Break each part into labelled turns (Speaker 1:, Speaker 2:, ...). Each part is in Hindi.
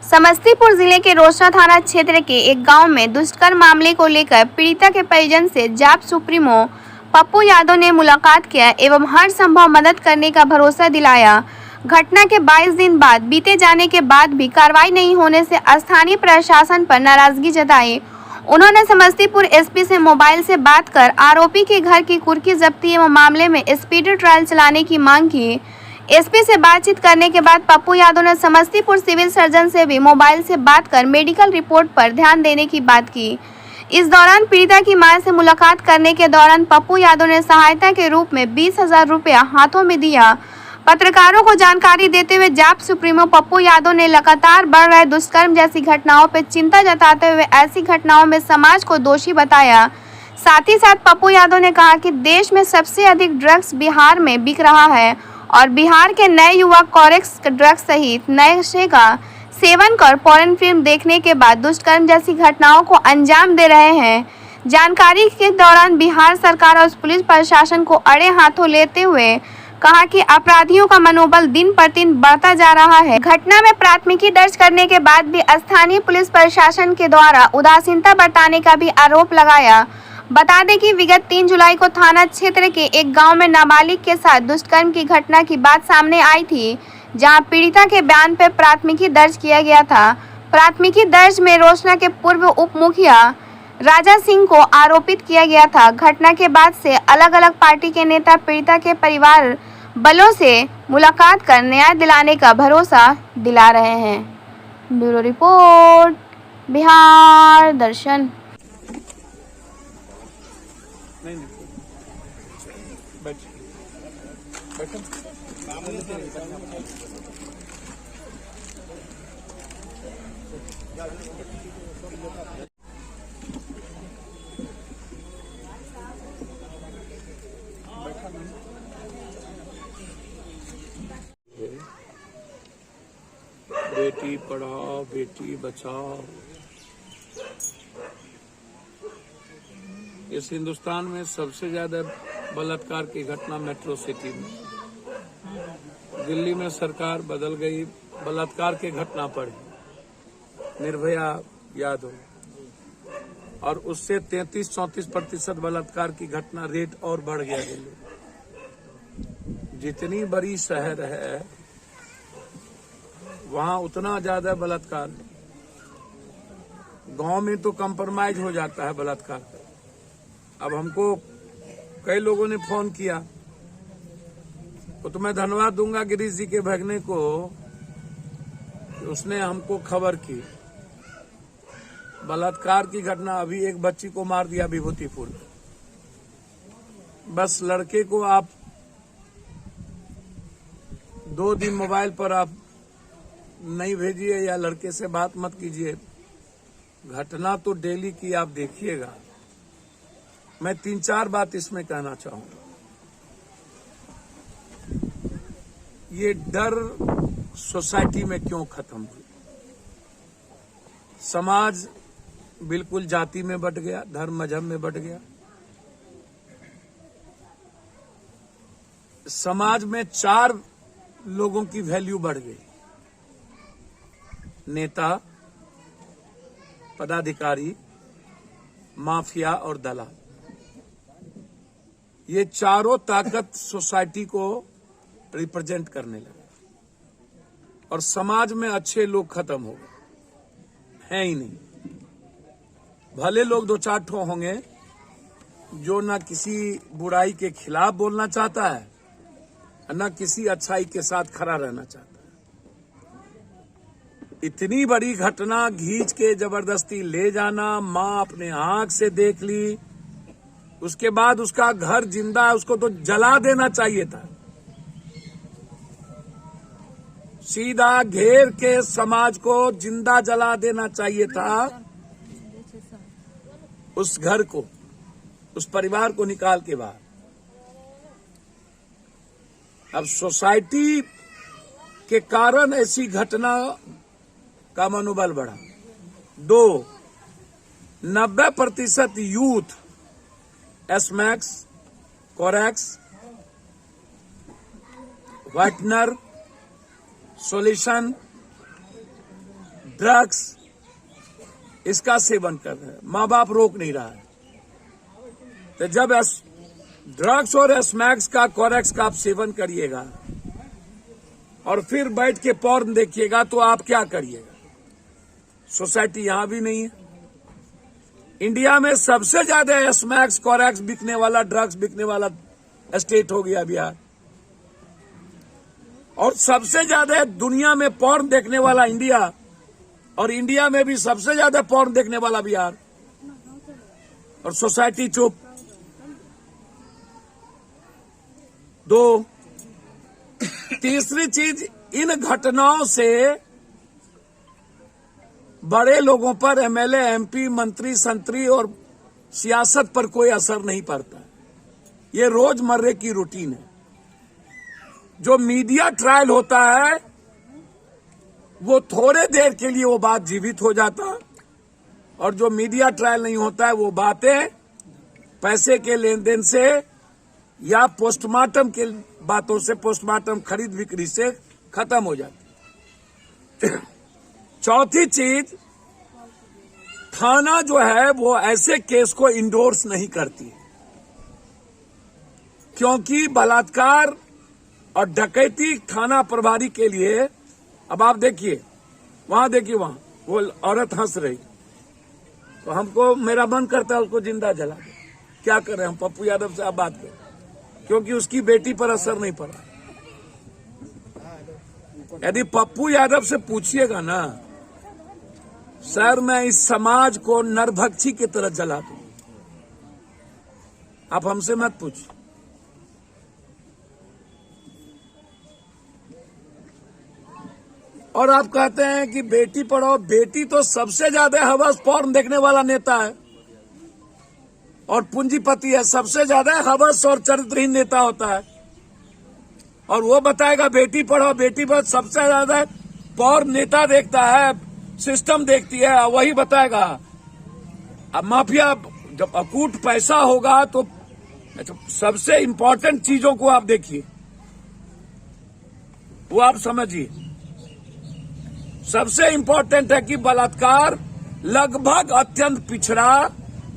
Speaker 1: समस्तीपुर जिले के रोसड़ा थाना क्षेत्र के एक गांव में दुष्कर्म मामले को लेकर पीड़िता के परिजन से जाप सुप्रीमो पप्पू यादव ने मुलाकात किया एवं हर संभव मदद करने का भरोसा दिलाया। घटना के 22 दिन बाद बीते जाने के बाद भी कार्रवाई नहीं होने से स्थानीय प्रशासन पर नाराजगी जताई। उन्होंने समस्तीपुर एसपी से मोबाइल से बात कर आरोपी के घर की कुर्की जब्ती एवं मामले में स्पीडी ट्रायल चलाने की मांग की। एसपी से बातचीत करने के बाद पप्पू यादव ने समस्तीपुर सिविल सर्जन से भी मोबाइल से बात कर मेडिकल रिपोर्ट पर ध्यान देने की बात की। इस दौरान पीड़िता की मां से मुलाकात करने के दौरान पप्पू यादव ने सहायता के रूप में 20,000 रुपया हाथों में दिया। पत्रकारों को जानकारी देते हुए जाप सुप्रीमो पप्पू यादव ने लगातार बढ़ रहे दुष्कर्म जैसी घटनाओं पर चिंता जताते हुए ऐसी घटनाओं में समाज को दोषी बताया। साथ ही साथ पप्पू यादव ने कहा कि देश में सबसे अधिक ड्रग्स बिहार में बिक रहा है और बिहार के नए युवक कॉरेक्स ड्रग्स सहित नशे का सेवन कर पॉर्न फिल्म देखने के बाद दुष्कर्म जैसी घटनाओं को अंजाम दे रहे हैं। जानकारी के दौरान बिहार सरकार और पुलिस प्रशासन को अड़े हाथों लेते हुए कहा कि अपराधियों का मनोबल दिन प्रतिदिन बढ़ता जा रहा है। घटना में प्राथमिकी दर्ज करने के बाद भी स्थानीय पुलिस प्रशासन के द्वारा उदासीनता बरताने का भी आरोप लगाया। बता दें कि विगत 3 जुलाई को थाना क्षेत्र के एक गांव में नाबालिग के साथ दुष्कर्म की घटना की बात सामने आई थी, जहां पीड़िता के बयान पर प्राथमिकी दर्ज किया गया था। प्राथमिकी दर्ज में रोसड़ा के पूर्व उप मुखिया राजा सिंह को आरोपित किया गया था। घटना के बाद से अलग अलग पार्टी के नेता पीड़िता के परिवार वालों से मुलाकात कर न्याय दिलाने का भरोसा दिला रहे हैं। ब्यूरो रिपोर्ट, बिहार दर्शन।
Speaker 2: बेटी पढ़ाओ बेटी बचाओ। इस हिंदुस्तान में सबसे ज्यादा बलात्कार की घटना मेट्रो सिटी में। दिल्ली में सरकार बदल गई, बलात्कार की घटना बढ़ी, निर्भया याद हो, और उससे 33-34% बलात्कार की घटना रेट और बढ़ गया। दिल्ली जितनी बड़ी शहर है वहां उतना ज्यादा बलात्कार। गांव में तो कंप्रोमाइज हो जाता है बलात्कार का। अब हमको कई लोगों ने फोन किया तो मैं धन्यवाद दूंगा गिरीश जी के भगने को, उसने हमको खबर की। बलात्कार की घटना, अभी एक बच्ची को मार दिया विभूतिपुर। बस लड़के को आप 2 दिन मोबाइल पर आप नहीं भेजिए या लड़के से बात मत कीजिए। घटना तो डेली की आप देखिएगा। मैं 3-4 बात इसमें कहना चाहूंगा। ये डर सोसाइटी में क्यों खत्म हुआ? समाज बिल्कुल जाति में बंट गया, धर्म मजहब में बंट गया। समाज में 4 लोगों की वैल्यू बढ़ गई: नेता, पदाधिकारी, माफिया और दलाल। ये चारों ताकत सोसाइटी को रिप्रेजेंट करने लगे और समाज में अच्छे लोग खत्म हो गए, हैं ही नहीं। भले लोग 2-4 ठो होंगे जो ना किसी बुराई के खिलाफ बोलना चाहता है, ना किसी अच्छाई के साथ खड़ा रहना चाहता है। इतनी बड़ी घटना खींच के जबरदस्ती ले जाना, माँ अपने आंख से देख ली, उसके बाद उसका घर जिंदा है, उसको तो जला देना चाहिए था। सीधा घेर के समाज को जिंदा जला देना चाहिए था। उस घर को, उस परिवार को निकाल के बाहर। अब सोसाइटी के कारण ऐसी घटना का मनोबल बढ़ा। 2, 90% यूथ एसमैक्स, कोरेक्स, व्हाइटनर, सॉल्यूशन, ड्रग्स इसका सेवन कर रहे हैं, माँ बाप रोक नहीं रहा है। तो जब ड्रग्स और स्मैक्स का कोरेक्स का आप सेवन करिएगा और फिर बैठ के पॉर्न देखिएगा तो आप क्या करिएगा? सोसाइटी यहां भी नहीं है। इंडिया में सबसे ज्यादा स्मैक्स कोरेक्स बिकने वाला, ड्रग्स बिकने वाला स्टेट हो गया बिहार, और सबसे ज्यादा दुनिया में पॉर्न देखने वाला इंडिया, और इंडिया में भी सबसे ज्यादा पॉर्न देखने वाला बिहार, और सोसाइटी चुप। दो, तीसरी चीज, इन घटनाओं से बड़े लोगों पर, एमएलए, एमपी, मंत्री, संतरी और सियासत पर कोई असर नहीं पड़ता। ये रोजमर्रे की रूटीन है। जो मीडिया ट्रायल होता है वो थोड़े देर के लिए वो बात जीवित हो जाता, और जो मीडिया ट्रायल नहीं होता है वो बातें पैसे के लेन देन से या पोस्टमार्टम के बातों से, पोस्टमार्टम खरीद बिक्री से खत्म हो जाती। चौथी चीज, थाना जो है वो ऐसे केस को इंडोर्स नहीं करती, क्योंकि बलात्कार और डकैती थाना प्रभारी के लिए, अब आप देखिए वहां, देखिए वहां वो औरत हंस रही, तो हमको, मेरा मन करता है उसको जिंदा जला दे। क्या करें हम? पप्पू यादव से आप बात करें, क्योंकि उसकी बेटी पर असर नहीं पड़ा। यदि पप्पू यादव से पूछिएगा ना, सर मैं इस समाज को नरभक्षी की तरह जला दूं, आप हमसे मत पूछिए। और आप कहते हैं कि बेटी पढ़ाओ, बेटी तो सबसे ज्यादा हवस पॉर्न देखने वाला नेता है और पूंजीपति है, सबसे ज्यादा हवस और चरित्रहीन नेता होता है, और वो बताएगा बेटी पढ़ाओ बेटी पढ़ाओ। सबसे ज्यादा पॉर्न नेता देखता है, सिस्टम देखती है, वही बताएगा। अब माफिया, जब अकूट पैसा होगा तो सबसे इंपॉर्टेंट चीजों को आप देखिए, वो आप समझिए। सबसे इंपॉर्टेंट है कि बलात्कार लगभग अत्यंत पिछड़ा,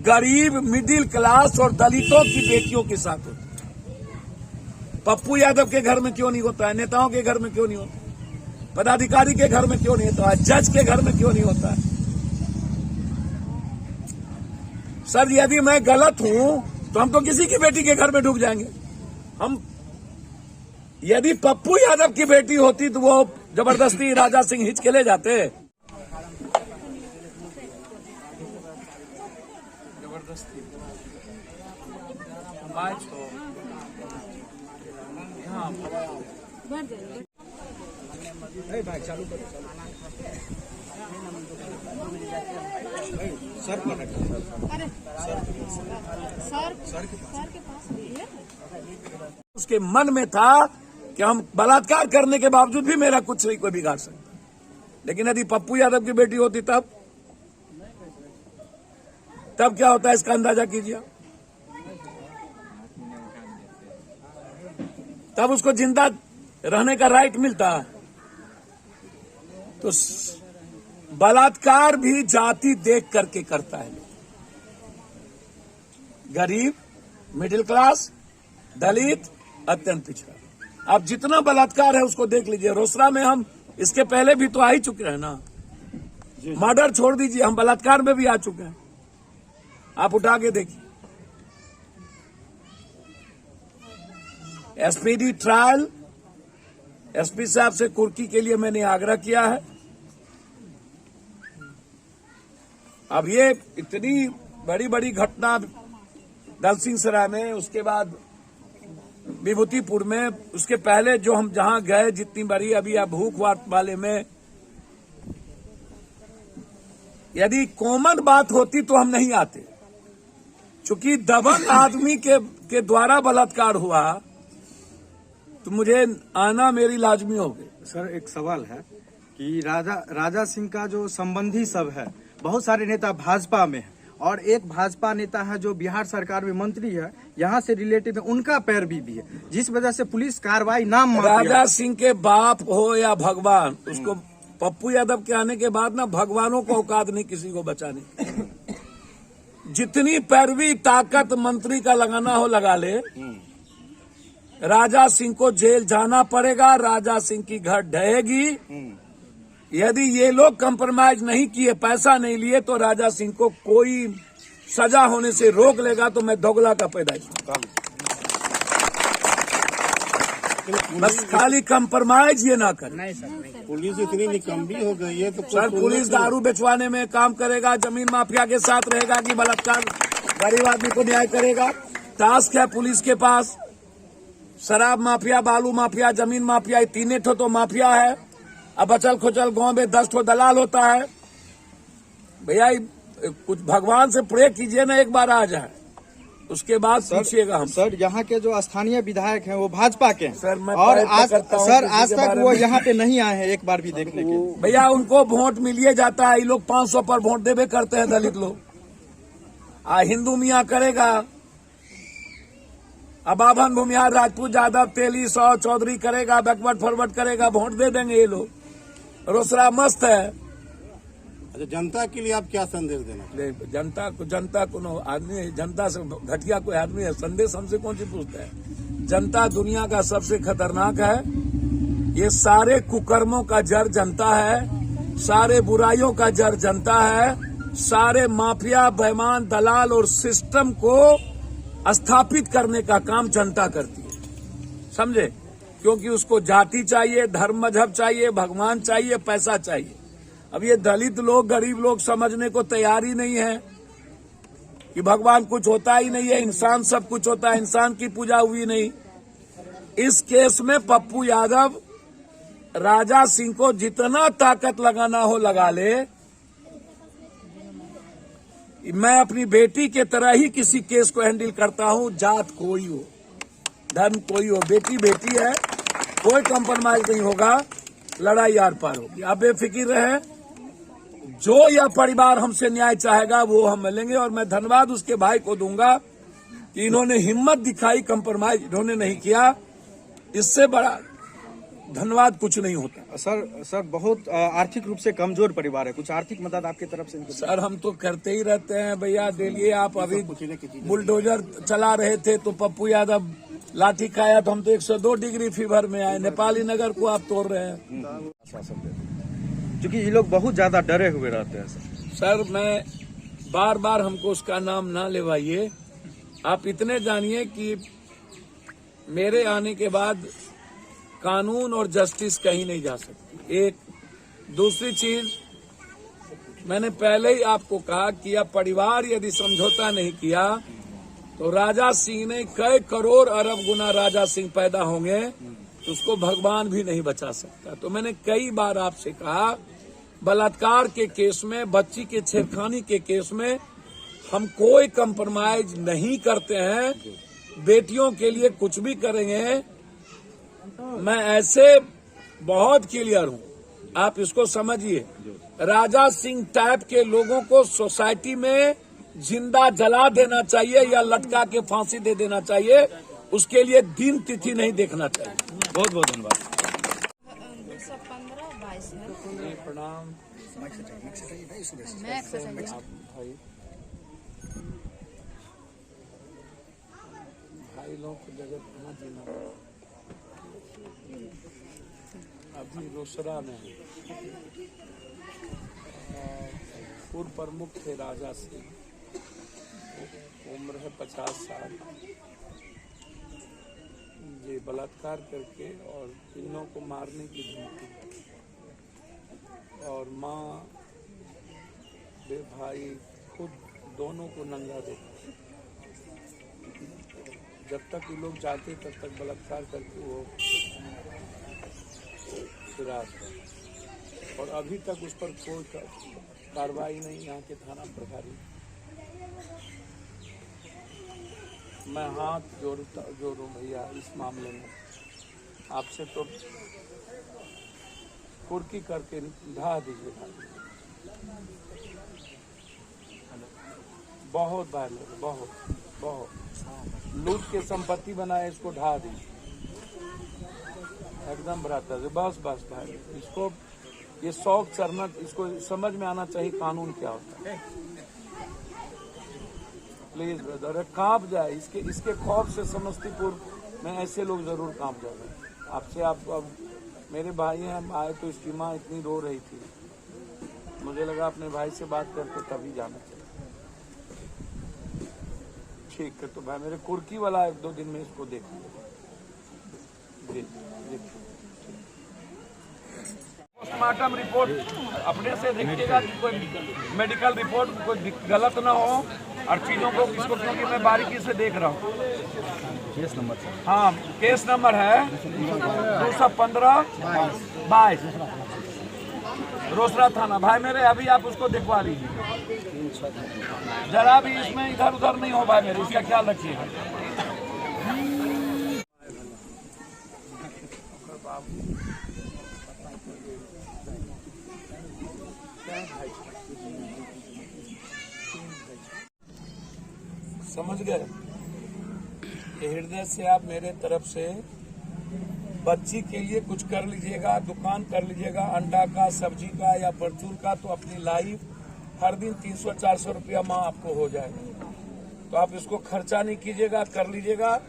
Speaker 2: गरीब, मिडिल क्लास और दलितों की बेटियों के साथ होता है। पप्पू यादव के घर में क्यों नहीं होता है? नेताओं के घर में क्यों नहीं होता है? पदाधिकारी के घर में क्यों नहीं होता है? जज के घर में क्यों नहीं होता है? सर यदि मैं गलत हूं तो हम तो किसी की बेटी के घर में ढुक जाएंगे। हम, यदि पप्पू यादव की बेटी होती तो वो जबरदस्ती राजा सिंह हिच के ले जाते। जबरदस्ती भाई चालू करो, सर पर सर के पास उसके मन में था कि हम बलात्कार करने के बावजूद भी मेरा कुछ नहीं कोई बिगाड़ सकता। लेकिन यदि पप्पू यादव की बेटी होती तब क्या होता है इसका अंदाजा कीजिए। तब उसको जिंदा रहने का राइट मिलता। तो बलात्कार भी जाति देख करके करता है। गरीब, मिडिल क्लास, दलित, अत्यंत पिछड़ा, आप जितना बलात्कार है उसको देख लीजिए। रोसड़ा में हम इसके पहले भी तो आ ही चुके हैं ना। मर्डर छोड़ दीजिए, हम बलात्कार में भी आ चुके हैं, आप उठा के देखिए। एसपीडी ट्रायल, एसपी साहब से कुर्की के लिए मैंने आग्रह किया है। अब ये इतनी बड़ी बड़ी घटना दलसिंह सराय में, उसके बाद विभूतिपुर में, उसके पहले जो हम जहां गए जितनी बड़ी, अभी भूखवाट वाले में, यदि कॉमन बात होती तो हम नहीं आते। चूंकि दबंग आदमी के द्वारा बलात्कार हुआ तो मुझे आना मेरी लाजमी हो गई।
Speaker 3: सर एक सवाल है कि राजा सिंह का जो संबंधी सब है, बहुत सारे नेता भाजपा में है और एक भाजपा नेता है जो बिहार सरकार में मंत्री है, यहाँ से रिलेटिव है, उनका पैरवी भी है, जिस वजह से पुलिस कार्रवाई नाम मात्र।
Speaker 2: राजा सिंह के बाप हो या भगवान, उसको पप्पू यादव के आने के बाद ना भगवानों को औकात नहीं किसी को बचाने की। जितनी पैरवी ताकत मंत्री का लगाना हो लगा ले। राजा सिंह को जेल जाना पड़ेगा, राजा सिंह की घर ढहेगी। यदि ये लोग कंप्रोमाइज नहीं किए, पैसा नहीं लिए, तो राजा सिंह को कोई सजा होने से रोक लेगा तो मैं दोगला का पैदाइश बस खाली कंप्रोमाइज ये ना करे।
Speaker 4: नहीं सर, नहीं। पुलिस इतनी निकम्मी हो गई है तो
Speaker 2: सर पुलिस दारू बेचवाने में काम करेगा, जमीन माफिया के साथ रहेगा कि बलात्कार गरीब आदमी को न्याय करेगा। टास्क है पुलिस के पास। शराब माफिया, बालू माफिया, जमीन माफिया, ये तीनों तो माफिया है। अब अचल खुचल गांव में 10 ठो दलाल होता है। भैया कुछ भगवान से प्रे कीजिए ना, एक बार आ जाए, उसके बाद पूछिएगा हम।
Speaker 3: सर यहाँ के जो स्थानीय विधायक हैं वो भाजपा के हैं
Speaker 2: सर, मैं
Speaker 3: और आज
Speaker 2: आज
Speaker 3: तक वो यहाँ पे नहीं आए हैं एक बार भी देखने के लिए।
Speaker 2: भैया उनको वोट मिलिए जाता है। ये लोग 500 पर वोट देवे करते हैं दलित लोग। हिंदू मियाँ करेगा, अबाभन भूमिहार, राजपूत, यादव, तेली, सौ, चौधरी करेगा, बैकवर्ड फॉरवर्ड करेगा, वोट दे देंगे ये लोग। रोसड़ा मस्त है।
Speaker 4: अच्छा, जनता के लिए आप क्या संदेश देना?
Speaker 2: जनता को आदमी, जनता से घटिया कोई आदमी है? संदेश हमसे कौन सी पूछता है? जनता दुनिया का सबसे खतरनाक है। ये सारे कुकर्मों का जड़ जनता है, सारे बुराइयों का जड़ जनता है, सारे माफिया, बेईमान, दलाल और सिस्टम को स्थापित करने का काम जनता करती है, समझे? क्योंकि उसको जाति चाहिए, धर्म मजहब चाहिए, भगवान चाहिए, पैसा चाहिए। अब ये दलित लोग, गरीब लोग समझने को तैयार ही नहीं है कि भगवान कुछ होता ही नहीं है, इंसान सब कुछ होता है, इंसान की पूजा हुई नहीं। इस केस में पप्पू यादव राजा सिंह को जितना ताकत लगाना हो लगा ले। मैं अपनी बेटी के तरह ही किसी केस को हैंडल करता हूं, जात कोई हो, धर्म कोई हो, बेटी बेटी है, कोई कंप्रोमाइज नहीं होगा, लड़ाई आर पार होगी। आप बेफिक्र रहे, जो यह परिवार हमसे न्याय चाहेगा वो हम मिलेंगे। और मैं धन्यवाद उसके भाई को दूंगा कि इन्होंने हिम्मत दिखाई, कंप्रोमाइज इन्होंने नहीं किया। इससे बड़ा धन्यवाद कुछ नहीं होता।
Speaker 3: सर बहुत आर्थिक रूप से कमजोर परिवार है, कुछ आर्थिक मदद आपकी तरफ से?
Speaker 2: सर हम तो करते ही रहते हैं भैया, डेली। आप अभी बुलडोजर चला रहे थे तो पप्पू यादव लाठी खाया तो हम तो 102 डिग्री फीवर में आए। नेपाली नगर को आप तोड़ रहे हैं।
Speaker 3: क्योंकि ये लोग बहुत ज्यादा डरे हुए रहते हैं।
Speaker 2: सर मैं बार बार हमको उसका नाम ना लेवाइए। आप इतने जानिए कि मेरे आने के बाद कानून और जस्टिस कहीं नहीं जा सकती। एक दूसरी चीज, मैंने पहले ही आपको कहा कि यह परिवार यदि समझौता नहीं किया तो राजा सिंह ने कई करोड़ अरब गुना राजा सिंह पैदा होंगे, तो उसको भगवान भी नहीं बचा सकता। तो मैंने कई बार आपसे कहा, बलात्कार के केस में, बच्ची के छेड़खानी के केस में हम कोई कंप्रोमाइज नहीं करते हैं। बेटियों के लिए कुछ भी करेंगे। मैं ऐसे बहुत क्लियर हूं, आप इसको समझिए। राजा सिंह टाइप के लोगों को सोसाइटी में जिंदा जला देना चाहिए या लटका के फांसी दे देना चाहिए। उसके लिए दिन तिथि नहीं देखना चाहिए।
Speaker 3: बहुत बहुत धन्यवाद।
Speaker 2: प्रणाम। भाई लोगों को जगह कहाँ जीना। अभी रोसड़ा में पूर्व प्रमुख थे राजा सिंह, उम्र है 50 साल। ये बलात्कार करके और तीनों को मारने की धमकी, और माँ भाई खुद दोनों को नंगा देते। जब तक ये लोग जाते तब तक बलात्कार करके वो फिरार है, और अभी तक उस पर कोई कार्रवाई नहीं यहाँ के थाना प्रभारी। मैं हाथ जोड़ूं भैया इस मामले में आपसे, तो कुर्की करके ढा दीजिए। बहुत बार बहुत लूट के संपत्ति बनाए, इसको ढा दीजिए एकदम बराबर से। बस भाई, इसको ये शौक चढ़ना, इसको समझ में आना चाहिए कानून क्या होता है। प्लीज ब्रदर, कांप जाए इसके खौफ से समस्तीपुर में ऐसे लोग जरूर कांप जाए। आपसे आप अब मेरे भाई हैं, हम आए तो इसकी माँ इतनी रो रही थी, मुझे लगा अपने भाई से बात करके तभी जाना चाहिए। ठीक है, तो भाई मेरे कुर्की वाला 1-2 दिन में इसको देख लीजिए। पोस्टमार्टम रिपोर्ट अपने से देखिएगा कि कोई मेडिकल रिपोर्ट में कोई गलत ना हो और चीजों को इसको, क्योंकि मैं बारीकी से देख रहा हूँ। केस नंबर, हाँ केस नंबर है 215/22 रोसड़ा थाना। भाई मेरे अभी आप उसको दिखवा लीजिए, जरा भी इसमें इधर उधर नहीं हो भाई मेरे, इसका ख्याल रखिएगा। समझ गए? ये हृदय से आप मेरे तरफ से बच्ची के लिए कुछ कर लीजिएगा, दुकान कर लीजिएगा, अंडा का, सब्जी का या परचून का, तो अपनी लाइफ हर दिन 300-400 रुपया माँ आपको हो जाएगा। तो आप इसको खर्चा नहीं कीजिएगा, कर लीजिएगा।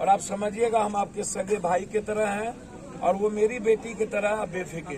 Speaker 2: और आप समझिएगा हम आपके सगे भाई की तरह हैं और वो मेरी बेटी की तरह, आप बेफिक्र।